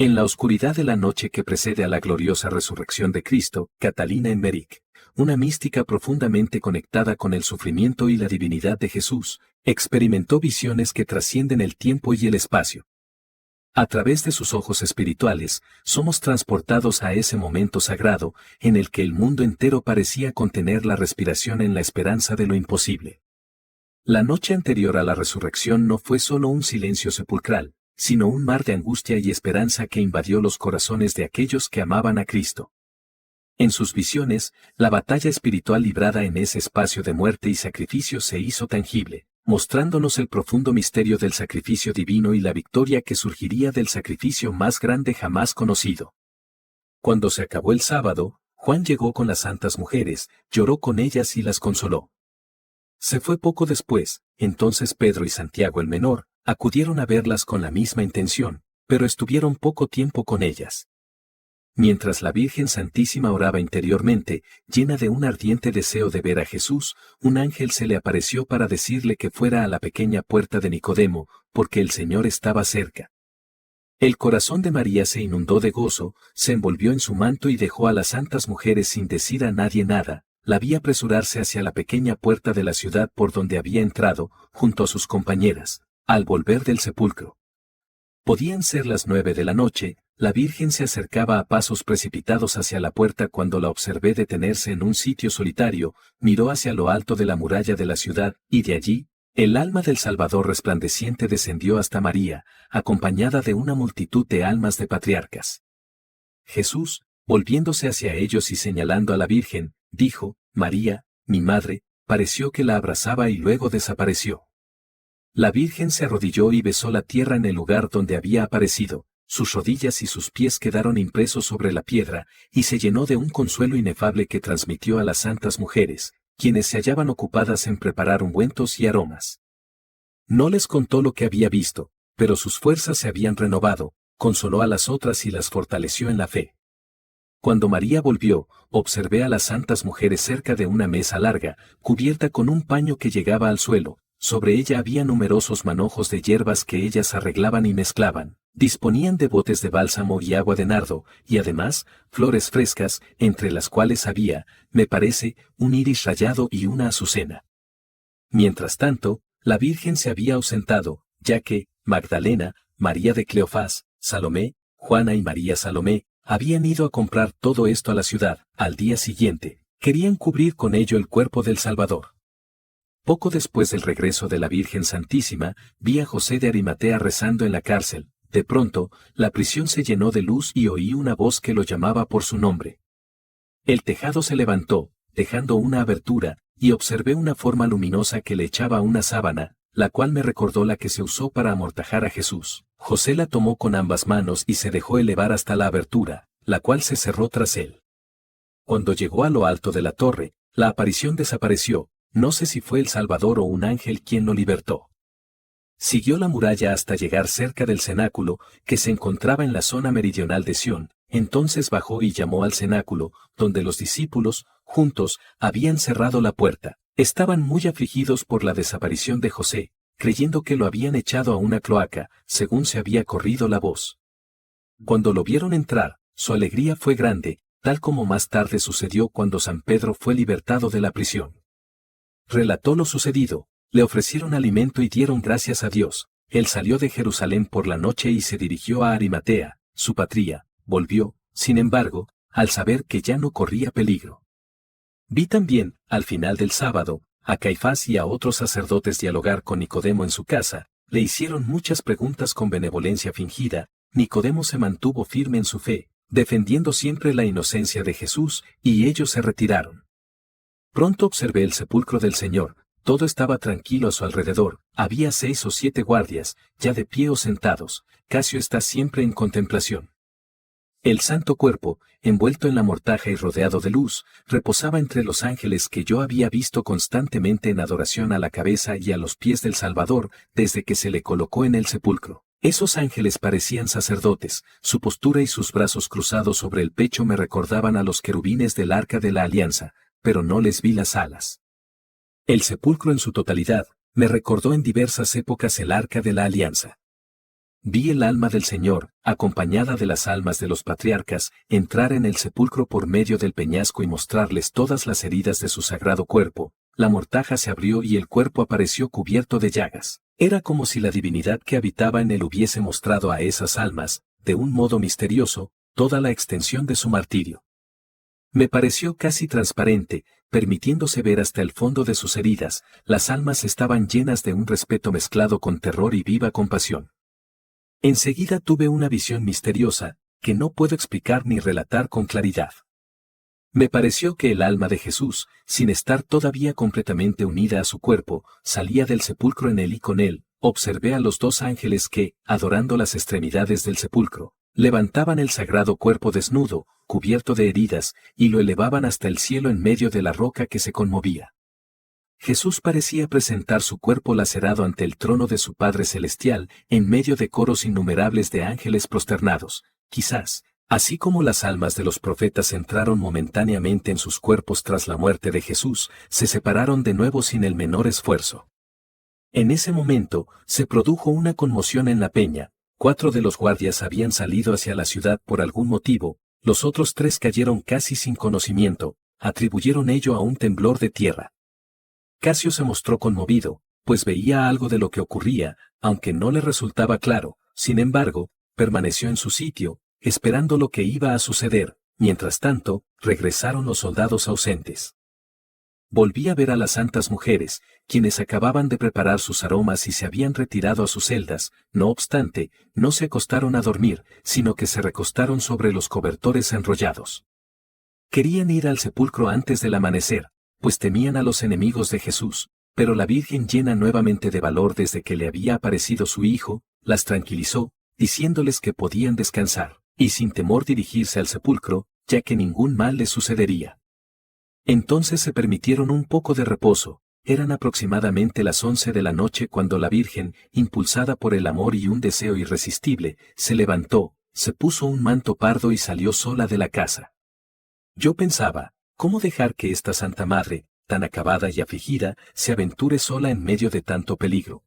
En la oscuridad de la noche que precede a la gloriosa resurrección de Cristo, Catalina Emmerich, una mística profundamente conectada con el sufrimiento y la divinidad de Jesús, experimentó visiones que trascienden el tiempo y el espacio. A través de sus ojos espirituales, somos transportados a ese momento sagrado, en el que el mundo entero parecía contener la respiración en la esperanza de lo imposible. La noche anterior a la resurrección no fue solo un silencio sepulcral, sino un mar de angustia y esperanza que invadió los corazones de aquellos que amaban a Cristo. En sus visiones, la batalla espiritual librada en ese espacio de muerte y sacrificio se hizo tangible, mostrándonos el profundo misterio del sacrificio divino y la victoria que surgiría del sacrificio más grande jamás conocido. Cuando se acabó el sábado, Juan llegó con las santas mujeres, lloró con ellas y las consoló. Se fue poco después, entonces Pedro y Santiago el menor, acudieron a verlas con la misma intención, pero estuvieron poco tiempo con ellas. Mientras la Virgen Santísima oraba interiormente, llena de un ardiente deseo de ver a Jesús, un ángel se le apareció para decirle que fuera a la pequeña puerta de Nicodemo, porque el Señor estaba cerca. El corazón de María se inundó de gozo, se envolvió en su manto y dejó a las santas mujeres sin decir a nadie nada, la vi apresurarse hacia la pequeña puerta de la ciudad por donde había entrado, junto a sus compañeras, al volver del sepulcro. Podían ser las 9 de la noche, la Virgen se acercaba a pasos precipitados hacia la puerta cuando la observé detenerse en un sitio solitario, miró hacia lo alto de la muralla de la ciudad, y de allí, el alma del Salvador resplandeciente descendió hasta María, acompañada de una multitud de almas de patriarcas. Jesús, volviéndose hacia ellos y señalando a la Virgen, dijo, María, mi madre, pareció que la abrazaba y luego desapareció. La Virgen se arrodilló y besó la tierra en el lugar donde había aparecido, sus rodillas y sus pies quedaron impresos sobre la piedra, y se llenó de un consuelo inefable que transmitió a las santas mujeres, quienes se hallaban ocupadas en preparar ungüentos y aromas. No les contó lo que había visto, pero sus fuerzas se habían renovado, consoló a las otras y las fortaleció en la fe. Cuando María volvió, observé a las santas mujeres cerca de una mesa larga, cubierta con un paño que llegaba al suelo. Sobre ella había numerosos manojos de hierbas que ellas arreglaban y mezclaban, disponían de botes de bálsamo y agua de nardo, y además, flores frescas, entre las cuales había, me parece, un iris rayado y una azucena. Mientras tanto, la Virgen se había ausentado, ya que, Magdalena, María de Cleofás, Salomé, Juana y María Salomé, habían ido a comprar todo esto a la ciudad. Al día siguiente, querían cubrir con ello el cuerpo del Salvador. Poco después del regreso de la Virgen Santísima, vi a José de Arimatea rezando en la cárcel. De pronto, la prisión se llenó de luz y oí una voz que lo llamaba por su nombre. El tejado se levantó, dejando una abertura, y observé una forma luminosa que le echaba una sábana, la cual me recordó la que se usó para amortajar a Jesús. José la tomó con ambas manos y se dejó elevar hasta la abertura, la cual se cerró tras él. Cuando llegó a lo alto de la torre, la aparición desapareció. No sé si fue el Salvador o un ángel quien lo libertó. Siguió la muralla hasta llegar cerca del cenáculo, que se encontraba en la zona meridional de Sión. Entonces bajó y llamó al cenáculo, donde los discípulos, juntos, habían cerrado la puerta. Estaban muy afligidos por la desaparición de José, creyendo que lo habían echado a una cloaca, según se había corrido la voz. Cuando lo vieron entrar, su alegría fue grande, tal como más tarde sucedió cuando San Pedro fue libertado de la prisión. Relató lo sucedido, le ofrecieron alimento y dieron gracias a Dios. Él salió de Jerusalén por la noche y se dirigió a Arimatea, su patria. Volvió, sin embargo, al saber que ya no corría peligro. Vi también, al final del sábado, a Caifás y a otros sacerdotes dialogar con Nicodemo en su casa. Le hicieron muchas preguntas con benevolencia fingida. Nicodemo se mantuvo firme en su fe, defendiendo siempre la inocencia de Jesús, y ellos se retiraron. Pronto observé el sepulcro del Señor, todo estaba tranquilo a su alrededor, había 6 o 7 guardias, ya de pie o sentados. Casio está siempre en contemplación. El santo cuerpo, envuelto en la mortaja y rodeado de luz, reposaba entre los ángeles que yo había visto constantemente en adoración a la cabeza y a los pies del Salvador, desde que se le colocó en el sepulcro. Esos ángeles parecían sacerdotes, su postura y sus brazos cruzados sobre el pecho me recordaban a los querubines del Arca de la Alianza, pero no les vi las alas. El sepulcro en su totalidad, me recordó en diversas épocas el Arca de la Alianza. vi el alma del Señor, acompañada de las almas de los patriarcas, entrar en el sepulcro por medio del peñasco y mostrarles todas las heridas de su sagrado cuerpo. La mortaja se abrió y el cuerpo apareció cubierto de llagas. Era como si la divinidad que habitaba en él hubiese mostrado a esas almas, de un modo misterioso, toda la extensión de su martirio. Me pareció casi transparente, permitiéndose ver hasta el fondo de sus heridas. Las almas estaban llenas de un respeto mezclado con terror y viva compasión. Enseguida tuve una visión misteriosa, que no puedo explicar ni relatar con claridad. Me pareció que el alma de Jesús, sin estar todavía completamente unida a su cuerpo, salía del sepulcro en él y con él. Observé a los dos ángeles que, adorando las extremidades del sepulcro, levantaban el sagrado cuerpo desnudo, cubierto de heridas, y lo elevaban hasta el cielo en medio de la roca que se conmovía. Jesús parecía presentar su cuerpo lacerado ante el trono de su Padre Celestial, en medio de coros innumerables de ángeles prosternados. Quizás, así como las almas de los profetas entraron momentáneamente en sus cuerpos tras la muerte de Jesús, se separaron de nuevo sin el menor esfuerzo. En ese momento, se produjo una conmoción en la peña. 4 de los guardias habían salido hacia la ciudad por algún motivo, los otros 3 cayeron casi sin conocimiento, atribuyeron ello a un temblor de tierra. Casio se mostró conmovido, pues veía algo de lo que ocurría, aunque no le resultaba claro. Sin embargo, permaneció en su sitio, esperando lo que iba a suceder. Mientras tanto, regresaron los soldados ausentes. Volví a ver a las santas mujeres, quienes acababan de preparar sus aromas y se habían retirado a sus celdas. No obstante, no se acostaron a dormir, sino que se recostaron sobre los cobertores enrollados. Querían ir al sepulcro antes del amanecer, pues temían a los enemigos de Jesús, pero la Virgen, llena nuevamente de valor desde que le había aparecido su hijo, las tranquilizó, diciéndoles que podían descansar, y sin temor dirigirse al sepulcro, ya que ningún mal les sucedería. Entonces se permitieron un poco de reposo. Eran aproximadamente las 11 de la noche cuando la Virgen, impulsada por el amor y un deseo irresistible, se levantó, se puso un manto pardo y salió sola de la casa. Yo pensaba, ¿cómo dejar que esta Santa Madre, tan acabada y afligida, se aventure sola en medio de tanto peligro?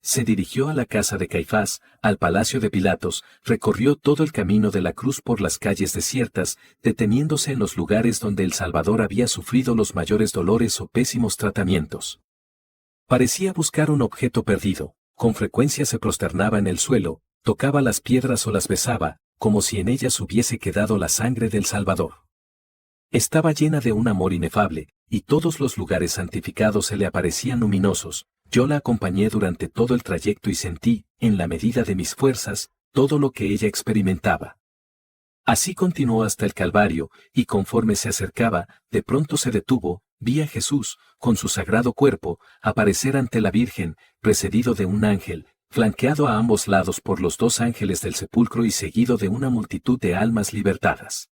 Se dirigió a la casa de Caifás, al palacio de Pilatos, recorrió todo el camino de la cruz por las calles desiertas, deteniéndose en los lugares donde el Salvador había sufrido los mayores dolores o pésimos tratamientos. Parecía buscar un objeto perdido, con frecuencia se prosternaba en el suelo, tocaba las piedras o las besaba, como si en ellas hubiese quedado la sangre del Salvador. Estaba llena de un amor inefable, y todos los lugares santificados se le aparecían luminosos. Yo la acompañé durante todo el trayecto y sentí, en la medida de mis fuerzas, todo lo que ella experimentaba. Así continuó hasta el Calvario, y conforme se acercaba, de pronto se detuvo. Vi a Jesús, con su sagrado cuerpo, aparecer ante la Virgen, precedido de un ángel, flanqueado a ambos lados por los 2 ángeles del sepulcro y seguido de una multitud de almas libertadas.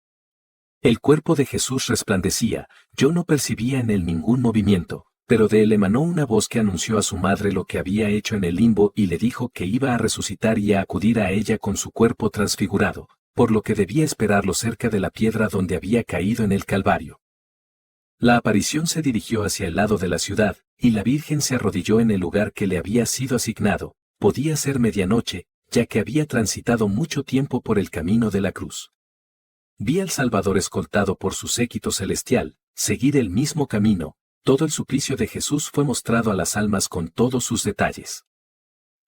El cuerpo de Jesús resplandecía, yo no percibía en él ningún movimiento, pero de él emanó una voz que anunció a su madre lo que había hecho en el limbo y le dijo que iba a resucitar y a acudir a ella con su cuerpo transfigurado, por lo que debía esperarlo cerca de la piedra donde había caído en el Calvario. La aparición se dirigió hacia el lado de la ciudad, y la Virgen se arrodilló en el lugar que le había sido asignado. Podía ser medianoche, ya que había transitado mucho tiempo por el camino de la cruz. Vi al Salvador escoltado por su séquito celestial, seguir el mismo camino. Todo el suplicio de Jesús fue mostrado a las almas con todos sus detalles.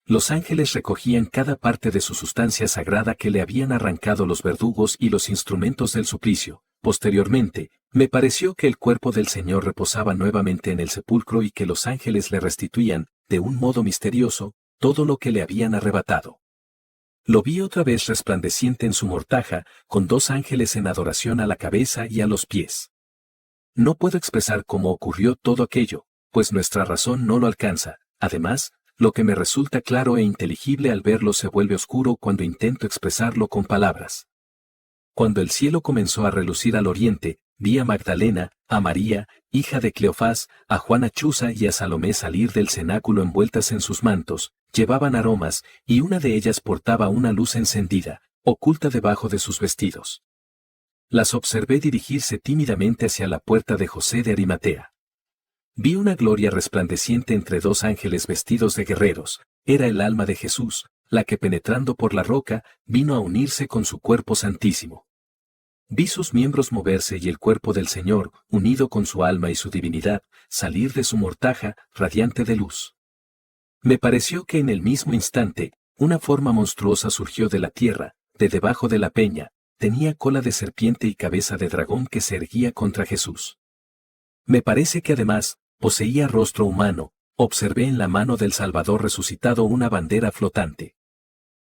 Los ángeles recogían cada parte de su sustancia sagrada que le habían arrancado los verdugos y los instrumentos del suplicio. Posteriormente, me pareció que el cuerpo del Señor reposaba nuevamente en el sepulcro y que los ángeles le restituían, de un modo misterioso, todo lo que le habían arrebatado. Lo vi otra vez resplandeciente en su mortaja, con 2 ángeles en adoración a la cabeza y a los pies. No puedo expresar cómo ocurrió todo aquello, pues nuestra razón no lo alcanza. Además, lo que me resulta claro e inteligible al verlo se vuelve oscuro cuando intento expresarlo con palabras. Cuando el cielo comenzó a relucir al oriente, vi a Magdalena, a María, hija de Cleofás, a Juana Chuza y a Salomé salir del cenáculo envueltas en sus mantos. Llevaban aromas, y una de ellas portaba una luz encendida, oculta debajo de sus vestidos. Las observé dirigirse tímidamente hacia la puerta de José de Arimatea. Vi una gloria resplandeciente entre 2 ángeles vestidos de guerreros. Era el alma de Jesús, la que penetrando por la roca, vino a unirse con su cuerpo santísimo. Vi sus miembros moverse y el cuerpo del Señor, unido con su alma y su divinidad, salir de su mortaja, radiante de luz. Me pareció que en el mismo instante, una forma monstruosa surgió de la tierra, de debajo de la peña, tenía cola de serpiente y cabeza de dragón que se erguía contra Jesús. Me parece que además, poseía rostro humano, observé en la mano del Salvador resucitado una bandera flotante.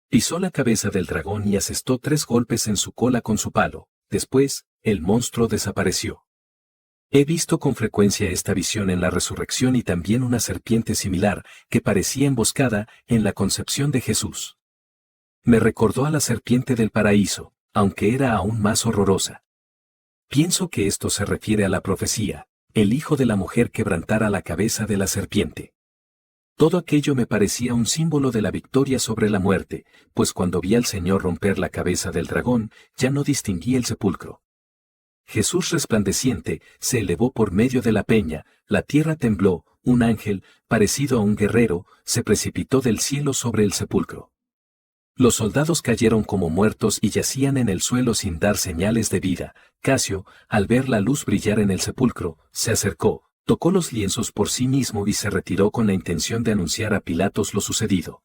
Pisó la cabeza del dragón y asestó 3 golpes en su cola con su palo. Después, el monstruo desapareció. He visto con frecuencia esta visión en la resurrección y también una serpiente similar, que parecía emboscada, en la concepción de Jesús. Me recordó a la serpiente del paraíso, aunque era aún más horrorosa. Pienso que esto se refiere a la profecía, el hijo de la mujer quebrantara la cabeza de la serpiente. Todo aquello me parecía un símbolo de la victoria sobre la muerte, pues cuando vi al Señor romper la cabeza del dragón, ya no distinguí el sepulcro. Jesús resplandeciente, se elevó por medio de la peña, la tierra tembló, un ángel, parecido a un guerrero, se precipitó del cielo sobre el sepulcro. Los soldados cayeron como muertos y yacían en el suelo sin dar señales de vida. Casio, al ver la luz brillar en el sepulcro, se acercó, tocó los lienzos por sí mismo y se retiró con la intención de anunciar a Pilatos lo sucedido.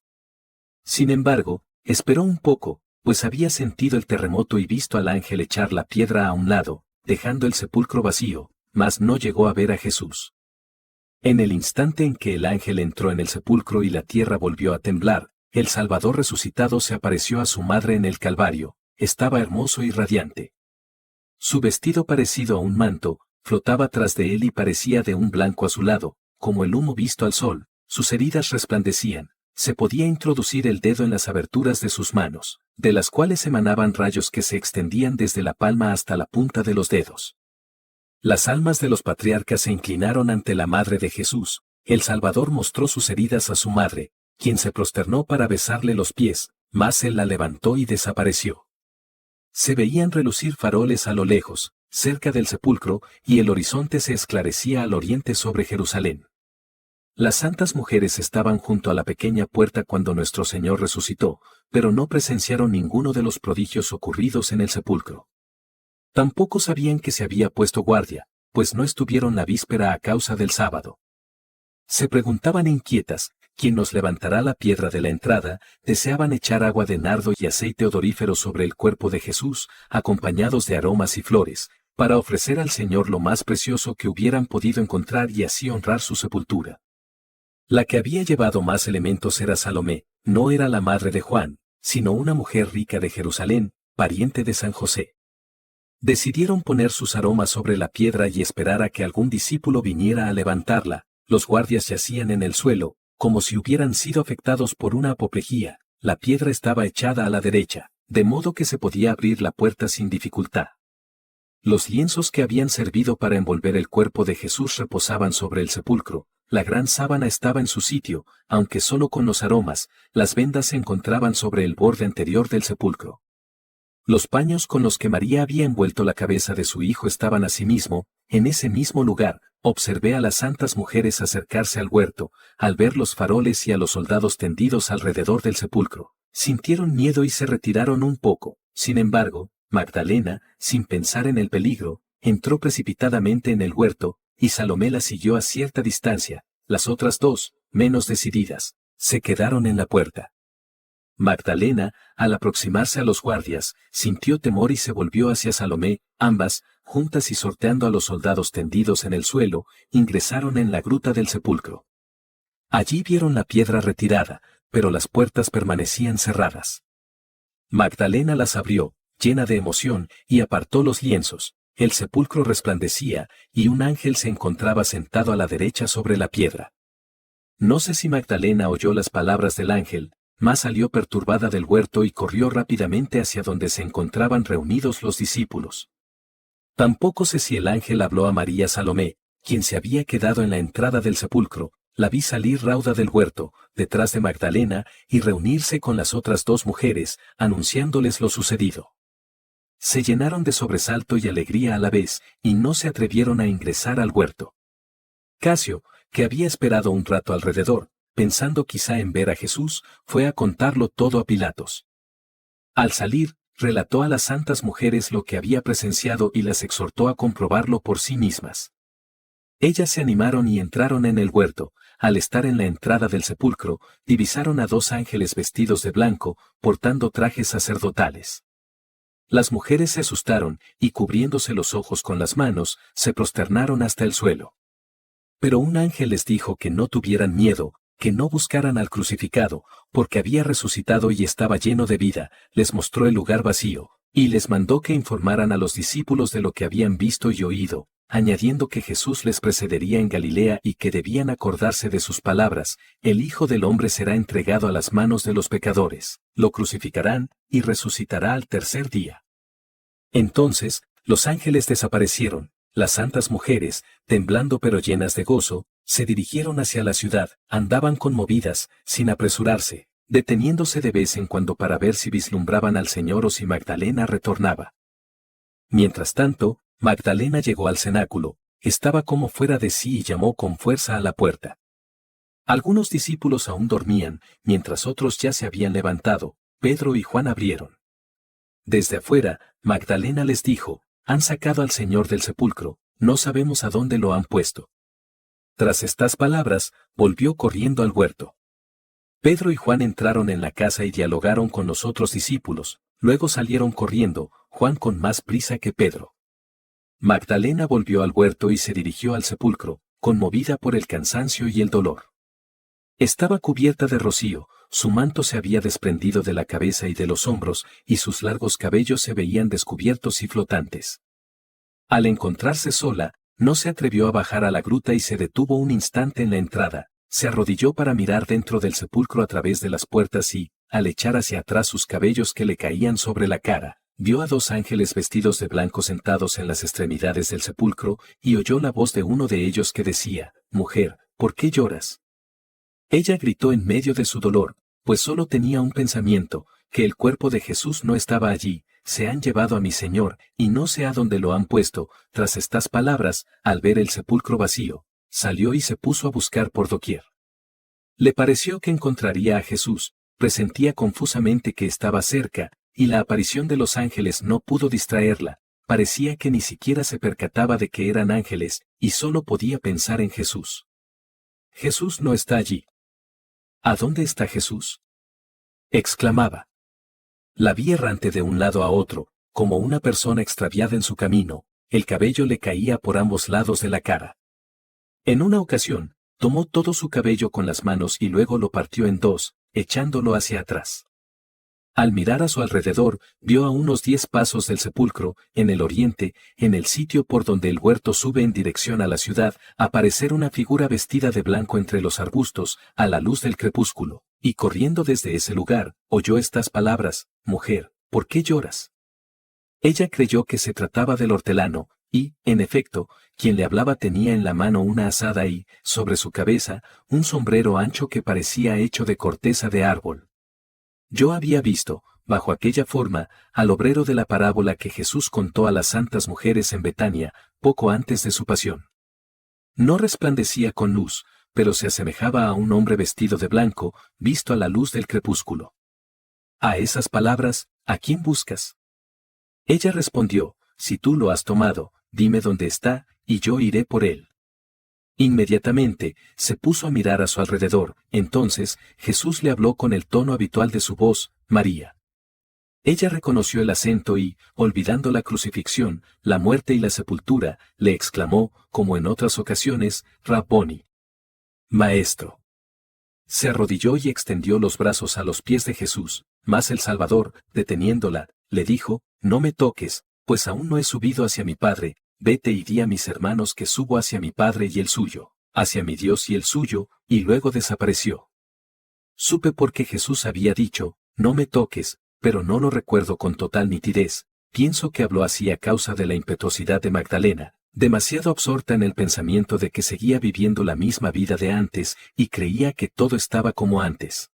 Sin embargo, esperó un poco, pues había sentido el terremoto y visto al ángel echar la piedra a un lado, dejando el sepulcro vacío, mas no llegó a ver a Jesús. En el instante en que el ángel entró en el sepulcro y la tierra volvió a temblar, el Salvador resucitado se apareció a su madre en el Calvario, estaba hermoso y radiante. Su vestido parecido a un manto, flotaba tras de él y parecía de un blanco azulado, como el humo visto al sol, sus heridas resplandecían, se podía introducir el dedo en las aberturas de sus manos, de las cuales emanaban rayos que se extendían desde la palma hasta la punta de los dedos. Las almas de los patriarcas se inclinaron ante la madre de Jesús, el Salvador mostró sus heridas a su madre, quien se prosternó para besarle los pies, mas él la levantó y desapareció. Se veían relucir faroles a lo lejos, cerca del sepulcro, y el horizonte se esclarecía al oriente sobre Jerusalén. Las santas mujeres estaban junto a la pequeña puerta cuando nuestro Señor resucitó, pero no presenciaron ninguno de los prodigios ocurridos en el sepulcro. Tampoco sabían que se había puesto guardia, pues no estuvieron la víspera a causa del sábado. Se preguntaban inquietas, ¿quién nos levantará la piedra de la entrada? Deseaban echar agua de nardo y aceite odorífero sobre el cuerpo de Jesús, acompañados de aromas y flores, para ofrecer al Señor lo más precioso que hubieran podido encontrar y así honrar su sepultura. La que había llevado más elementos era Salomé, no era la madre de Juan, sino una mujer rica de Jerusalén, pariente de San José. Decidieron poner sus aromas sobre la piedra y esperar a que algún discípulo viniera a levantarla. Los guardias yacían en el suelo, como si hubieran sido afectados por una apoplejía. La piedra estaba echada a la derecha, de modo que se podía abrir la puerta sin dificultad. Los lienzos que habían servido para envolver el cuerpo de Jesús reposaban sobre el sepulcro, la gran sábana estaba en su sitio, aunque solo con los aromas, las vendas se encontraban sobre el borde anterior del sepulcro. Los paños con los que María había envuelto la cabeza de su hijo estaban asimismo, en ese mismo lugar. Observé a las santas mujeres acercarse al huerto, al ver los faroles y a los soldados tendidos alrededor del sepulcro. Sintieron miedo y se retiraron un poco. Sin embargo, Magdalena, sin pensar en el peligro, entró precipitadamente en el huerto, y Salomé la siguió a cierta distancia. Las otras dos, menos decididas, se quedaron en la puerta. Magdalena, al aproximarse a los guardias, sintió temor y se volvió hacia Salomé. Ambas, juntas y sorteando a los soldados tendidos en el suelo, ingresaron en la gruta del sepulcro. Allí vieron la piedra retirada, pero las puertas permanecían cerradas. Magdalena las abrió, llena de emoción, y apartó los lienzos. El sepulcro resplandecía, y un ángel se encontraba sentado a la derecha sobre la piedra. No sé si Magdalena oyó las palabras del ángel, mas salió perturbada del huerto y corrió rápidamente hacia donde se encontraban reunidos los discípulos. Tampoco sé si el ángel habló a María Salomé, quien se había quedado en la entrada del sepulcro. La vi salir rauda del huerto, detrás de Magdalena, y reunirse con las otras dos mujeres, anunciándoles lo sucedido. Se llenaron de sobresalto y alegría a la vez, y no se atrevieron a ingresar al huerto. Casio, que había esperado un rato alrededor, pensando quizá en ver a Jesús, fue a contarlo todo a Pilatos. Al salir, relató a las santas mujeres lo que había presenciado y las exhortó a comprobarlo por sí mismas. Ellas se animaron y entraron en el huerto. Al estar en la entrada del sepulcro, divisaron a 2 ángeles vestidos de blanco, portando trajes sacerdotales. Las mujeres se asustaron, y cubriéndose los ojos con las manos, se prosternaron hasta el suelo. Pero un ángel les dijo que no tuvieran miedo, que no buscaran al crucificado, porque había resucitado y estaba lleno de vida, les mostró el lugar vacío, y les mandó que informaran a los discípulos de lo que habían visto y oído, añadiendo que Jesús les precedería en Galilea y que debían acordarse de sus palabras: el Hijo del Hombre será entregado a las manos de los pecadores, lo crucificarán, y resucitará al tercer día. Entonces, los ángeles desaparecieron. Las santas mujeres, temblando pero llenas de gozo, se dirigieron hacia la ciudad, andaban conmovidas, sin apresurarse, deteniéndose de vez en cuando para ver si vislumbraban al Señor o si Magdalena retornaba. Mientras tanto, Magdalena llegó al cenáculo, estaba como fuera de sí y llamó con fuerza a la puerta. Algunos discípulos aún dormían, mientras otros ya se habían levantado. Pedro y Juan abrieron. Desde afuera, Magdalena les dijo: han sacado al Señor del sepulcro, no sabemos a dónde lo han puesto. Tras estas palabras, volvió corriendo al huerto. Pedro y Juan entraron en la casa y dialogaron con los otros discípulos, luego salieron corriendo, Juan con más prisa que Pedro. Magdalena volvió al huerto y se dirigió al sepulcro, conmovida por el cansancio y el dolor. Estaba cubierta de rocío, su manto se había desprendido de la cabeza y de los hombros, y sus largos cabellos se veían descubiertos y flotantes. Al encontrarse sola, no se atrevió a bajar a la gruta y se detuvo un instante en la entrada, se arrodilló para mirar dentro del sepulcro a través de las puertas y, al echar hacia atrás sus cabellos que le caían sobre la cara, vio a 2 ángeles vestidos de blanco sentados en las extremidades del sepulcro, y oyó la voz de uno de ellos que decía: mujer, ¿por qué lloras? Ella gritó en medio de su dolor, pues solo tenía un pensamiento, que el cuerpo de Jesús no estaba allí. Se han llevado a mi Señor, y no sé a dónde lo han puesto. Tras estas palabras, al ver el sepulcro vacío, salió y se puso a buscar por doquier. Le pareció que encontraría a Jesús, presentía confusamente que estaba cerca, y la aparición de los ángeles no pudo distraerla. Parecía que ni siquiera se percataba de que eran ángeles, y solo podía pensar en Jesús. Jesús no está allí. ¿A dónde está Jesús?, exclamaba. La vi errante de un lado a otro, como una persona extraviada en su camino, el cabello le caía por ambos lados de la cara. En una ocasión, tomó todo su cabello con las manos y luego lo partió en 2, echándolo hacia atrás. Al mirar a su alrededor, vio a unos 10 pasos del sepulcro, en el oriente, en el sitio por donde el huerto sube en dirección a la ciudad, aparecer una figura vestida de blanco entre los arbustos, a la luz del crepúsculo, y corriendo desde ese lugar, oyó estas palabras: mujer, ¿por qué lloras? Ella creyó que se trataba del hortelano, y, en efecto, quien le hablaba tenía en la mano una azada y, sobre su cabeza, un sombrero ancho que parecía hecho de corteza de árbol. Yo había visto, bajo aquella forma, al obrero de la parábola que Jesús contó a las santas mujeres en Betania, poco antes de su pasión. No resplandecía con luz, pero se asemejaba a un hombre vestido de blanco, visto a la luz del crepúsculo. A esas palabras: ¿a quién buscas? Ella respondió: si tú lo has tomado, dime dónde está, y yo iré por él. Inmediatamente, se puso a mirar a su alrededor. Entonces, Jesús le habló con el tono habitual de su voz: María. Ella reconoció el acento y, olvidando la crucifixión, la muerte y la sepultura, le exclamó, como en otras ocasiones: Rabboni. Maestro. Se arrodilló y extendió los brazos a los pies de Jesús, mas el Salvador, deteniéndola, le dijo: no me toques, pues aún no he subido hacia mi Padre. Vete y di a mis hermanos que subo hacia mi Padre y el suyo, hacia mi Dios y el suyo, y luego desapareció. Supe por qué Jesús había dicho: no me toques, pero no lo recuerdo con total nitidez. Pienso que habló así a causa de la impetuosidad de Magdalena, demasiado absorta en el pensamiento de que seguía viviendo la misma vida de antes, y creía que todo estaba como antes.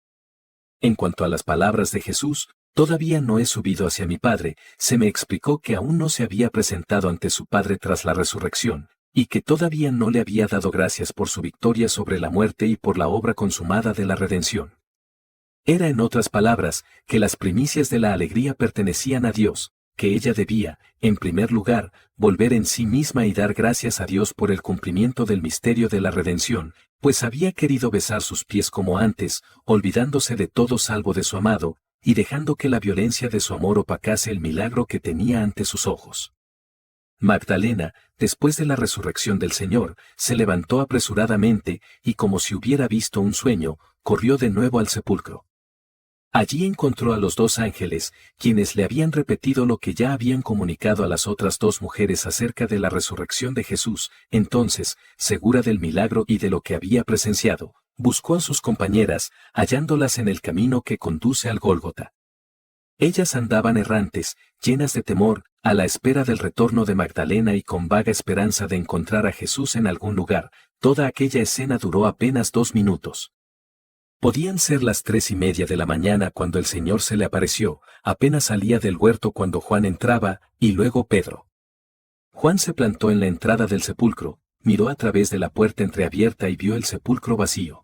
En cuanto a las palabras de Jesús: todavía no he subido hacia mi Padre, se me explicó que aún no se había presentado ante su Padre tras la resurrección, y que todavía no le había dado gracias por su victoria sobre la muerte y por la obra consumada de la redención. Era, en otras palabras, que las primicias de la alegría pertenecían a Dios, que ella debía, en primer lugar, volver en sí misma y dar gracias a Dios por el cumplimiento del misterio de la redención, pues había querido besar sus pies como antes, olvidándose de todo salvo de su amado, y dejando que la violencia de su amor opacase el milagro que tenía ante sus ojos. Magdalena, después de la resurrección del Señor, se levantó apresuradamente, y como si hubiera visto un sueño, corrió de nuevo al sepulcro. Allí encontró a los 2 ángeles, quienes le habían repetido lo que ya habían comunicado a las otras 2 mujeres acerca de la resurrección de Jesús. Entonces, segura del milagro y de lo que había presenciado, buscó a sus compañeras, hallándolas en el camino que conduce al Gólgota. Ellas andaban errantes, llenas de temor, a la espera del retorno de Magdalena y con vaga esperanza de encontrar a Jesús en algún lugar. Toda aquella escena duró apenas 2 minutos. Podían ser las 3:30 de la mañana cuando el Señor se le apareció, apenas salía del huerto cuando Juan entraba, y luego Pedro. Juan se plantó en la entrada del sepulcro, miró a través de la puerta entreabierta y vio el sepulcro vacío.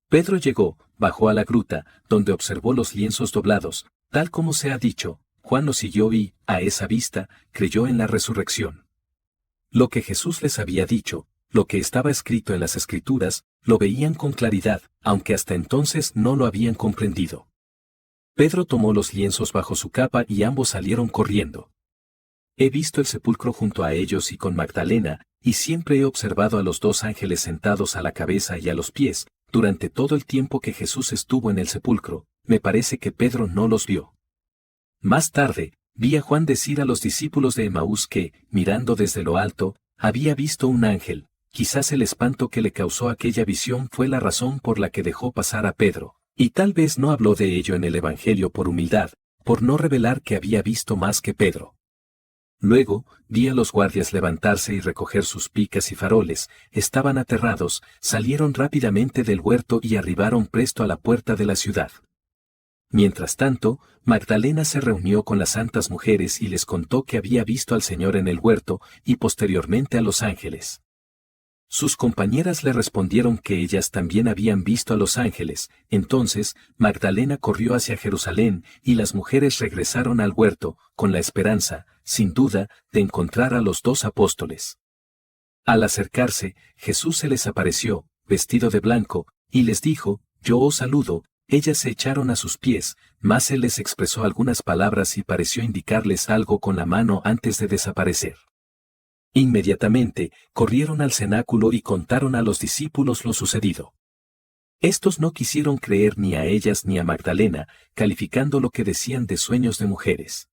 Pedro llegó, bajó a la gruta, donde observó los lienzos doblados, tal como se ha dicho. Juan lo siguió y, a esa vista, creyó en la resurrección. Lo que Jesús les había dicho, lo que estaba escrito en las Escrituras, lo veían con claridad, aunque hasta entonces no lo habían comprendido. Pedro tomó los lienzos bajo su capa y ambos salieron corriendo. He visto el sepulcro junto a ellos y con Magdalena, y siempre he observado a los 2 ángeles sentados a la cabeza y a los pies. Durante todo el tiempo que Jesús estuvo en el sepulcro, me parece que Pedro no los vio. Más tarde, vi a Juan decir a los discípulos de Emaús que, mirando desde lo alto, había visto un ángel. Quizás el espanto que le causó aquella visión fue la razón por la que dejó pasar a Pedro, y tal vez no habló de ello en el Evangelio por humildad, por no revelar que había visto más que Pedro. Luego, vi a los guardias levantarse y recoger sus picas y faroles. Estaban aterrados, salieron rápidamente del huerto y arribaron presto a la puerta de la ciudad. Mientras tanto, Magdalena se reunió con las santas mujeres y les contó que había visto al Señor en el huerto y posteriormente a los ángeles. Sus compañeras le respondieron que ellas también habían visto a los ángeles. Entonces, Magdalena corrió hacia Jerusalén y las mujeres regresaron al huerto, con la esperanza, sin duda, de encontrar a los 2 apóstoles. Al acercarse, Jesús se les apareció, vestido de blanco, y les dijo: «Yo os saludo». Ellas se echaron a sus pies, mas él les expresó algunas palabras y pareció indicarles algo con la mano antes de desaparecer. Inmediatamente, corrieron al cenáculo y contaron a los discípulos lo sucedido. Estos no quisieron creer ni a ellas ni a Magdalena, calificando lo que decían de sueños de mujeres.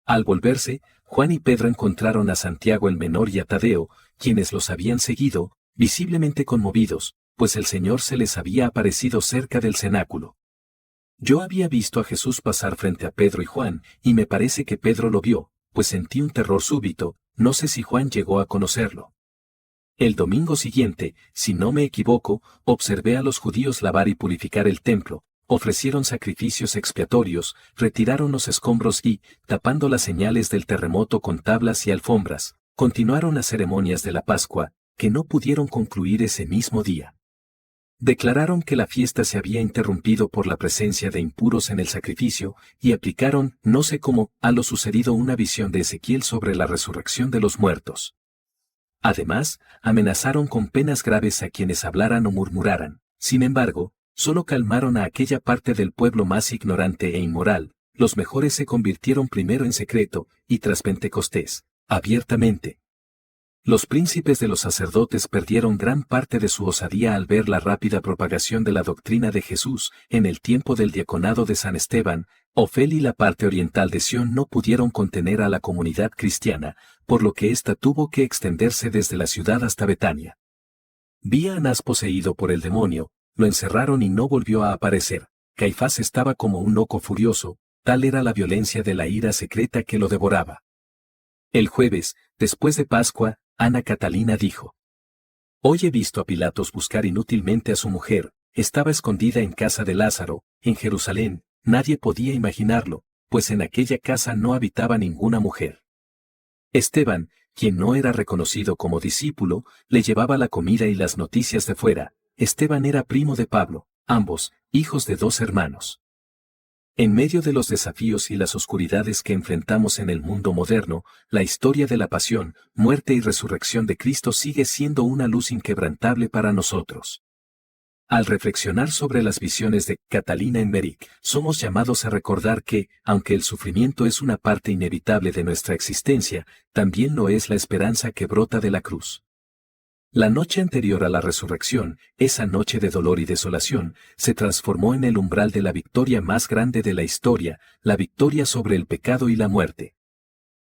Al volverse, Juan y Pedro encontraron a Santiago el menor y a Tadeo, quienes los habían seguido, visiblemente conmovidos, pues el Señor se les había aparecido cerca del cenáculo. Yo había visto a Jesús pasar frente a Pedro y Juan, y me parece que Pedro lo vio, pues sentí un terror súbito. No sé si Juan llegó a conocerlo. El domingo siguiente, si no me equivoco, observé a los judíos lavar y purificar el templo, ofrecieron sacrificios expiatorios, retiraron los escombros y, tapando las señales del terremoto con tablas y alfombras, continuaron las ceremonias de la Pascua, que no pudieron concluir ese mismo día. Declararon que la fiesta se había interrumpido por la presencia de impuros en el sacrificio, y aplicaron, no sé cómo, a lo sucedido una visión de Ezequiel sobre la resurrección de los muertos. Además, amenazaron con penas graves a quienes hablaran o murmuraran. Sin embargo, solo calmaron a aquella parte del pueblo más ignorante e inmoral. Los mejores se convirtieron primero en secreto, y tras Pentecostés, abiertamente. Los príncipes de los sacerdotes perdieron gran parte de su osadía al ver la rápida propagación de la doctrina de Jesús. En el tiempo del diaconado de San Esteban, Ofel y la parte oriental de Sión no pudieron contener a la comunidad cristiana, por lo que ésta tuvo que extenderse desde la ciudad hasta Betania. Vi a Anás poseído por el demonio, lo encerraron y no volvió a aparecer. Caifás estaba como un loco furioso, tal era la violencia de la ira secreta que lo devoraba. El jueves, después de Pascua, Ana Catalina dijo: «Hoy he visto a Pilatos buscar inútilmente a su mujer, estaba escondida en casa de Lázaro, en Jerusalén, nadie podía imaginarlo, pues en aquella casa no habitaba ninguna mujer». Esteban, quien no era reconocido como discípulo, le llevaba la comida y las noticias de fuera. Esteban era primo de Pablo, ambos, hijos de 2 hermanos. En medio de los desafíos y las oscuridades que enfrentamos en el mundo moderno, la historia de la pasión, muerte y resurrección de Cristo sigue siendo una luz inquebrantable para nosotros. Al reflexionar sobre las visiones de Catalina Emmerich, somos llamados a recordar que, aunque el sufrimiento es una parte inevitable de nuestra existencia, también lo es la esperanza que brota de la cruz. La noche anterior a la resurrección, esa noche de dolor y desolación, se transformó en el umbral de la victoria más grande de la historia, la victoria sobre el pecado y la muerte.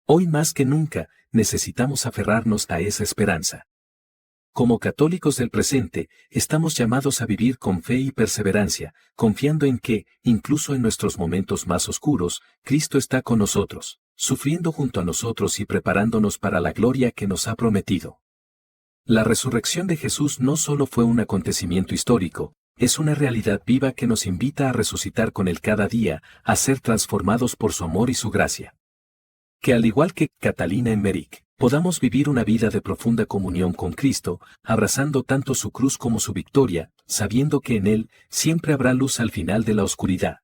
Hoy más que nunca, necesitamos aferrarnos a esa esperanza. Como católicos del presente, estamos llamados a vivir con fe y perseverancia, confiando en que, incluso en nuestros momentos más oscuros, Cristo está con nosotros, sufriendo junto a nosotros y preparándonos para la gloria que nos ha prometido. La resurrección de Jesús no solo fue un acontecimiento histórico, es una realidad viva que nos invita a resucitar con Él cada día, a ser transformados por su amor y su gracia. Que al igual que Catalina Emmerich, podamos vivir una vida de profunda comunión con Cristo, abrazando tanto su cruz como su victoria, sabiendo que en Él siempre habrá luz al final de la oscuridad.